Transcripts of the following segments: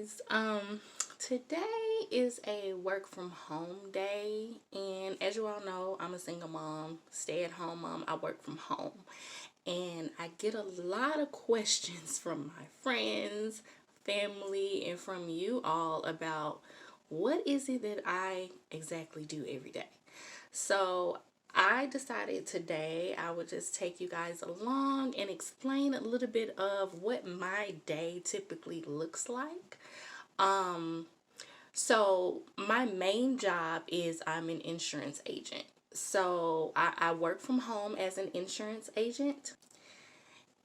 guys. Today is a work from home day, and as you all know, I'm a single mom, stay-at-home mom. I work from home, and I get a lot of questions from my friends, family, and from you all about what is it that I exactly do every day. So I decided today I would just take you guys along and explain a little bit of what my day typically looks like. So my main job is I'm an insurance agent. So I work from home as an insurance agent,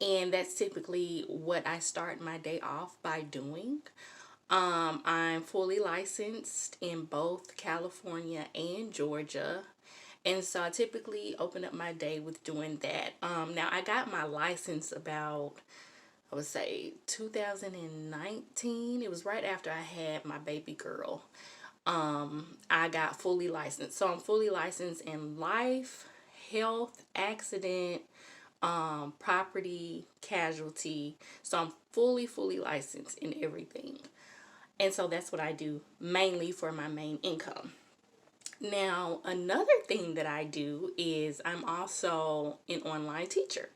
and that's typically what I start my day off by doing. I'm fully licensed in both California and Georgia. And so I typically open up my day with doing that. Now I got my license about, I would say 2019. It was right after I had my baby girl. I got fully licensed. So I'm fully licensed in life, health, accident, property, casualty. So I'm fully licensed in everything. And so that's what I do mainly for my main income. Now, another thing that I do is I'm also an online teacher.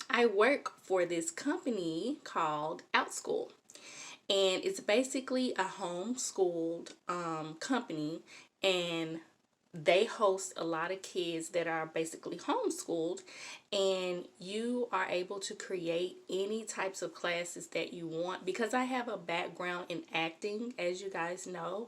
I work for this company called Outschool, and it's basically a homeschooled company, and they host a lot of kids that are basically homeschooled, and you are able to create any types of classes that you want. Because I have a background in acting, as you guys know,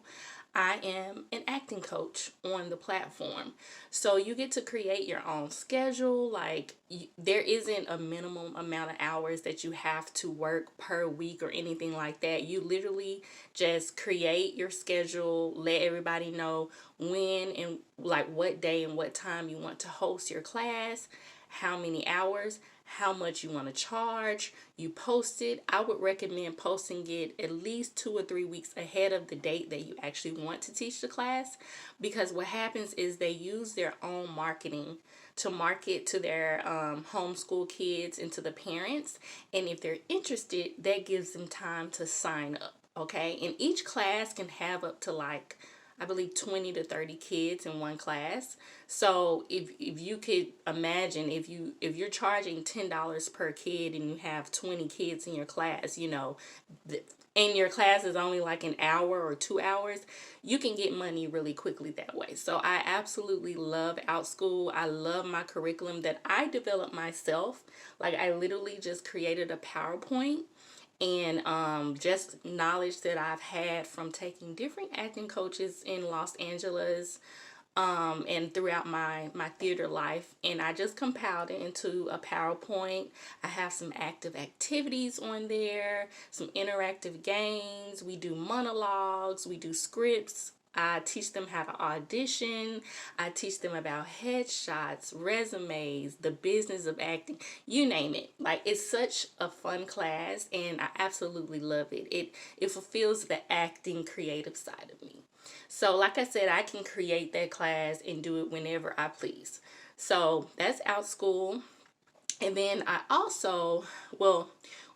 I am an acting coach on the platform. So you get to create your own schedule. Like, there isn't a minimum amount of hours that you have to work per week or anything like that. You literally just create your schedule, let everybody know when and like what day and what time you want to host your class, how many hours, how much you want to charge. You post it. I would recommend posting it at least 2 or 3 weeks ahead of the date that you actually want to teach the class, because what happens is they use their own marketing to market to their homeschool kids and to the parents. And if they're interested, that gives them time to sign up. Okay, and each class can have up to, like, I believe 20 to 30 kids in one class. So if you could imagine, if you're charging $10 per kid and you have 20 kids in your class, and your class is only like an hour or 2 hours, you can get money really quickly that way. So I absolutely love Outschool. I love my curriculum that I developed myself. Like, I literally just created a PowerPoint and just knowledge that I've had from taking different acting coaches in Los Angeles and throughout my theater life, and I just compiled it into a PowerPoint. I have some active activities on there, some interactive games. We do monologues, we do scripts. I teach them how to audition. I teach them about headshots, resumes, the business of acting, you name it. Like, it's such a fun class, and I absolutely love it. It fulfills the acting creative side of me. So like I said, I can create that class and do it whenever I please. So that's Outschool. And then I also,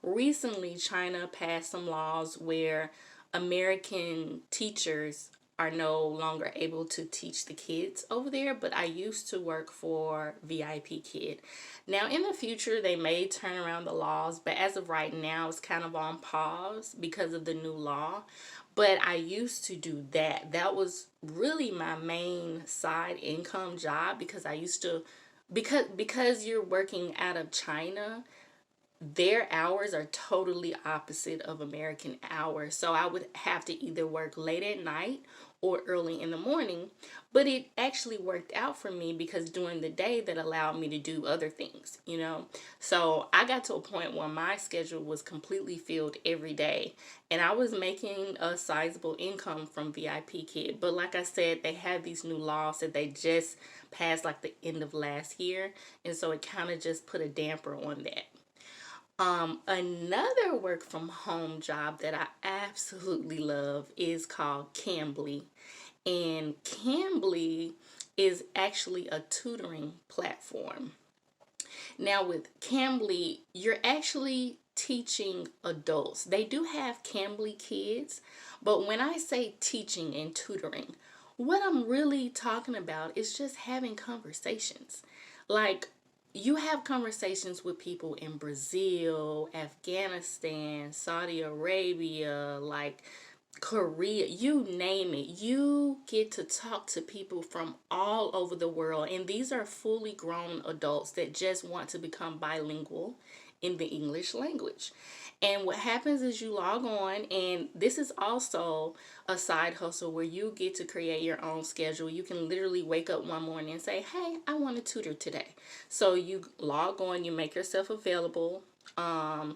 recently China passed some laws where American teachers are no longer able to teach the kids over there, but I used to work for Vipkid. Now, in the future, they may turn around the laws, but as of right now, it's kind of on pause because of the new law. But I used to do that. That was really my main side income job, because I used to, because you're working out of China, their hours are totally opposite of American hours. So I would have to either work late at night or early in the morning. But it actually worked out for me, because during the day that allowed me to do other things, So I got to a point where my schedule was completely filled every day, and I was making a sizable income from Vipkid. But like I said, they had these new laws that they just passed like the end of last year, and so it kind of just put a damper on that. Another work from home job that I absolutely love is called Cambly. And Cambly is actually a tutoring platform. Now with Cambly, you're actually teaching adults. They do have Cambly kids, but when I say teaching and tutoring, what I'm really talking about is just having conversations. Like, you have conversations with people in Brazil, Afghanistan, Saudi Arabia, like Korea, you name it. You get to talk to people from all over the world, and these are fully grown adults that just want to become bilingual in the English language. And what happens is you log on, and this is also a side hustle where you get to create your own schedule. You can literally wake up one morning and say, hey, I want to tutor today. So you log on, you make yourself available. And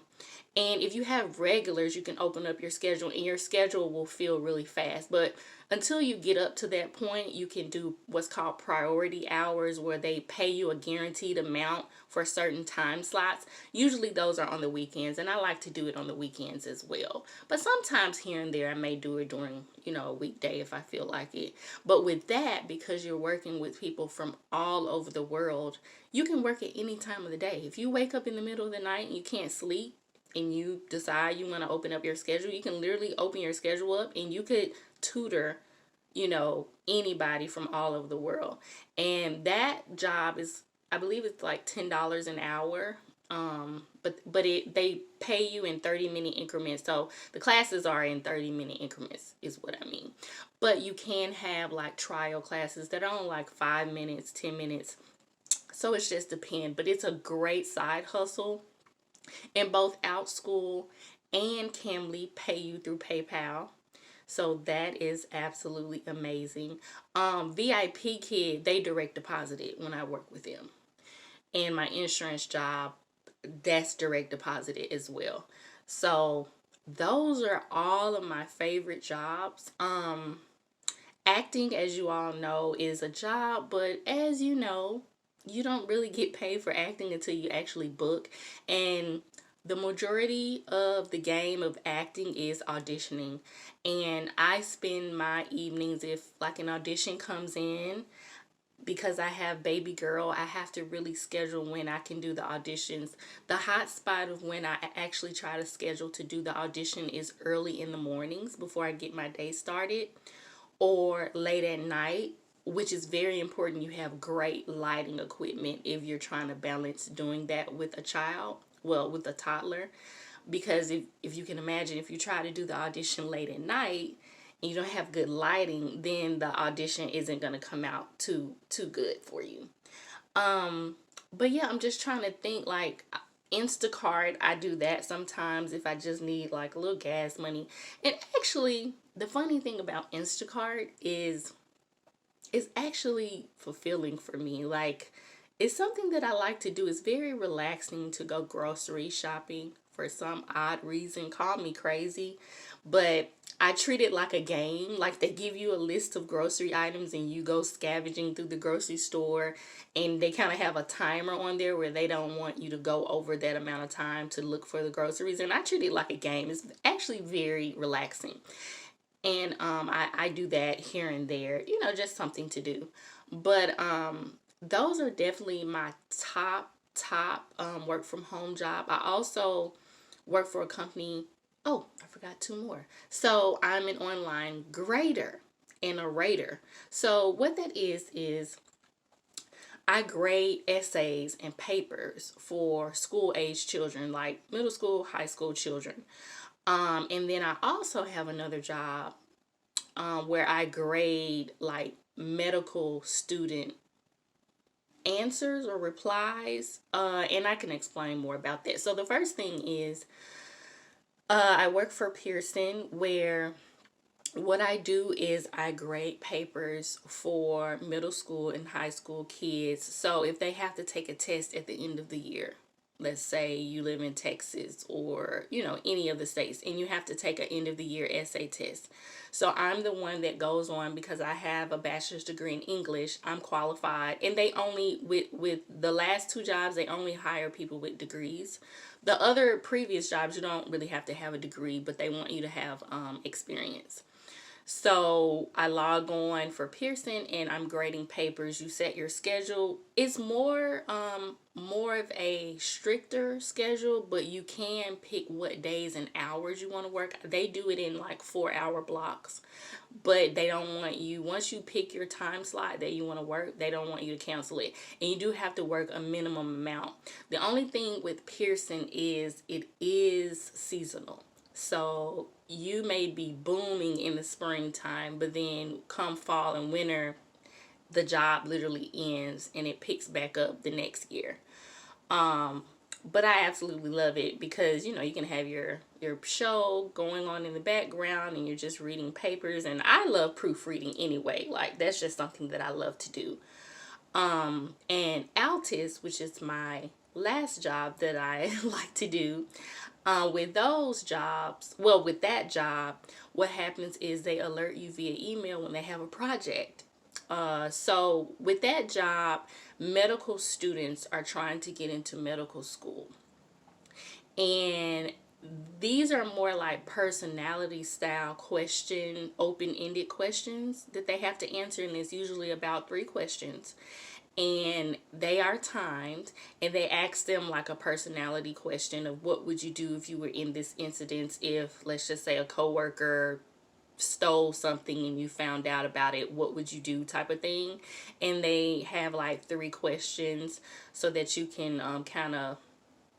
if you have regulars, you can open up your schedule, and your schedule will fill really fast. But until you get up to that point, you can do what's called priority hours, where they pay you a guaranteed amount for certain time slots. Usually those are on the weekends, and I like to do it on the weekends as well. But sometimes here and there I may do it during, a weekday if I feel like it. But with that, because you're working with people from all over the world, you can work at any time of the day. If you wake up in the middle of the night and you can't sleep, and you decide you want to open up your schedule, you can literally open your schedule up and you could tutor, anybody from all over the world. And that job is, I believe it's like $10 an hour. They pay you in 30-minute increments. So the classes are in 30-minute increments is what I mean. But you can have like trial classes that are only like 5 minutes, 10 minutes. So it's just depend. But it's a great side hustle. And both Outschool and Cambly pay you through PayPal. So that is absolutely amazing. Vipkid, they direct deposited when I work with them. And my insurance job, that's direct deposited as well. So those are all of my favorite jobs. Acting, as you all know, is a job, but as you know, you don't really get paid for acting until you actually book. And the majority of the game of acting is auditioning. And I spend my evenings, if like an audition comes in, because I have baby girl, I have to really schedule when I can do the auditions. The hot spot of when I actually try to schedule to do the audition is early in the mornings before I get my day started, or late at night, which is very important. You have great lighting equipment if you're trying to balance doing that with a child, with a toddler. Because if you can imagine, if you try to do the audition late at night and you don't have good lighting, then the audition isn't going to come out too good for you. But yeah, I'm just trying to think, like Instacart, I do that sometimes if I just need like a little gas money. And actually, the funny thing about Instacart is it's actually fulfilling for me. Like, it's something that I like to do. It's very relaxing to go grocery shopping for some odd reason. Call me crazy, but I treat it like a game. Like, they give you a list of grocery items and you go scavenging through the grocery store, and they kind of have a timer on there where they don't want you to go over that amount of time to look for the groceries. And I treat it like a game. It's actually very relaxing. And I do that here and there, just something to do. But those are definitely my top work from home job. I also work for a company. Oh, I forgot two more. So I'm an online grader and a rater. So what that is I grade essays and papers for school age children, like middle school, high school children. And then I also have another job where I grade like medical student answers or replies. And I can explain more about that. So the first thing is I work for Pearson, where what I do is I grade papers for middle school and high school kids. So if they have to take a test at the end of the year, let's say you live in Texas or, any of the states, and you have to take an end of the year essay test. So I'm the one that goes on, because I have a bachelor's degree in English. I'm qualified, and they only, with the last two jobs, they only hire people with degrees. The other previous jobs, you don't really have to have a degree, but they want you to have experience. So I log on for Pearson and I'm grading papers. You set your schedule. It's more of a stricter schedule, but you can pick what days and hours you want to work. They do it in like 4-hour blocks, but they don't want you, once you pick your time slot that you want to work, they don't want you to cancel it. And you do have to work a minimum amount. The only thing with Pearson is it is seasonal. So you may be booming in the springtime, but then come fall and winter, the job literally ends and it picks back up the next year. But I absolutely love it because, you know, you can have your show going on in the background and you're just reading papers. And I love proofreading anyway. Like, that's just something that I love to do. And Altus, which is my last job that I like to do, with those jobs, well, with that job, what happens is they alert you via email when they have a project. So with that job, medical students are trying to get into medical school. And these are more like personality style question, open-ended questions that they have to answer. And it's usually about 3 questions. And they are timed, and they ask them like a personality question of what would you do if you were in this incident, if, let's just say, a coworker stole something and you found out about it, what would you do, type of thing. And they have like 3 questions so that you can kind of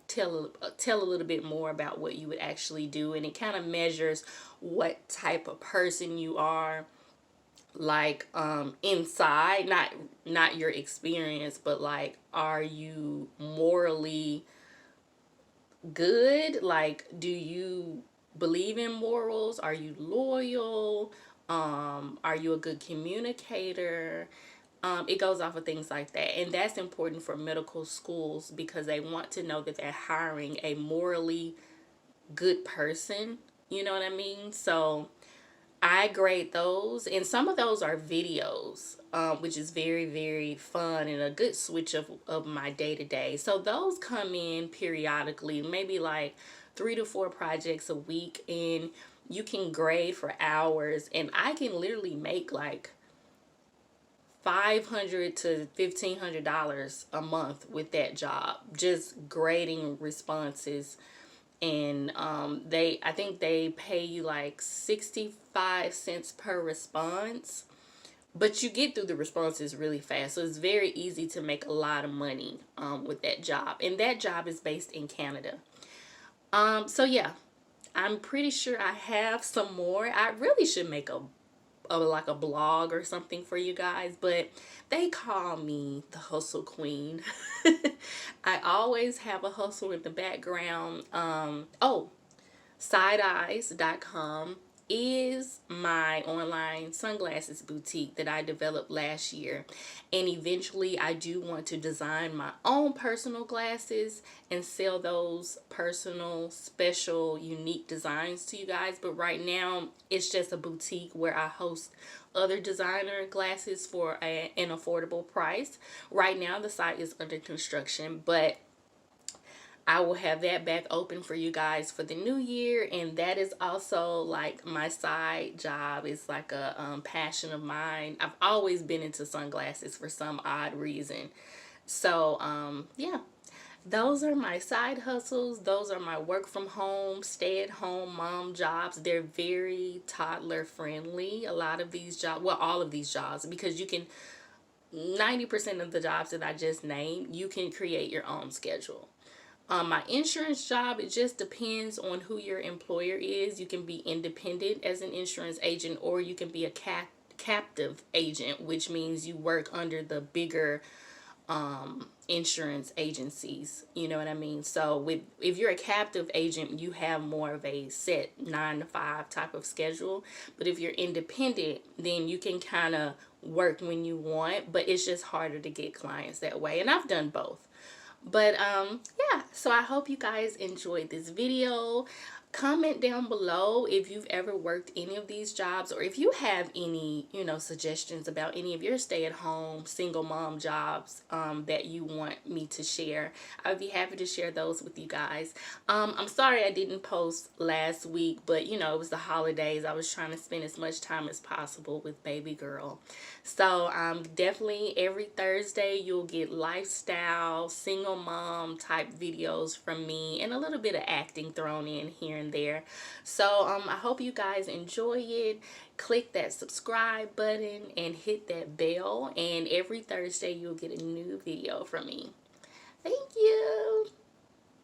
tell a little bit more about what you would actually do. And it kind of measures what type of person you are, like inside, not your experience, but like, are you morally good? Like, do you believe in morals? Are you loyal? Are you a good communicator? It goes off of things like that. And that's important for medical schools because they want to know that they're hiring a morally good person. You know what I mean? So I grade those, and some of those are videos, which is very, very fun and a good switch of my day-to-day. So those come in periodically, maybe like 3 to 4 projects a week, and you can grade for hours, and I can literally make like $500 to $1,500 a month with that job, just grading responses. And I think they pay you like 65 cents per response, but you get through the responses really fast. So it's very easy to make a lot of money with that job. And that job is based in Canada. So yeah, I'm pretty sure I have some more. I really should make a blog or something for you guys, but they call me the hustle queen. I always have a hustle in the background. Sideeyes.com is my online sunglasses boutique that I developed last year, and eventually I do want to design my own personal glasses and sell those personal, special, unique designs to you guys. But right now it's just a boutique where I host other designer glasses for an affordable price. Right now the site is under construction, but I will have that back open for you guys for the new year. And that is also like my side job. It's like a passion of mine. I've always been into sunglasses for some odd reason. So yeah, those are my side hustles. Those are my work from home, stay at home mom jobs. They're very toddler friendly. A lot of these jobs, well, all of these jobs, because you can, 90% of the jobs that I just named, you can create your own schedule. My insurance job, it just depends on who your employer is. You can be independent as an insurance agent, or you can be a captive agent, which means you work under the bigger insurance agencies. You know what I mean? So if you're a captive agent, you have more of a set 9 to 5 type of schedule. But if you're independent, then you can kind of work when you want, but it's just harder to get clients that way. And I've done both. But yeah, so I hope you guys enjoyed this video. Comment down below if you've ever worked any of these jobs, or if you have any, suggestions about any of your stay-at-home single mom jobs that you want me to share. I would be happy to share those with you guys. I'm sorry I didn't post last week, but it was the holidays. I was trying to spend as much time as possible with baby girl. So definitely every Thursday you'll get lifestyle, single mom type videos from me, and a little bit of acting thrown in here and there. So I hope you guys enjoy it. Click that subscribe button and hit that bell, and every Thursday you'll get a new video from me. Thank you.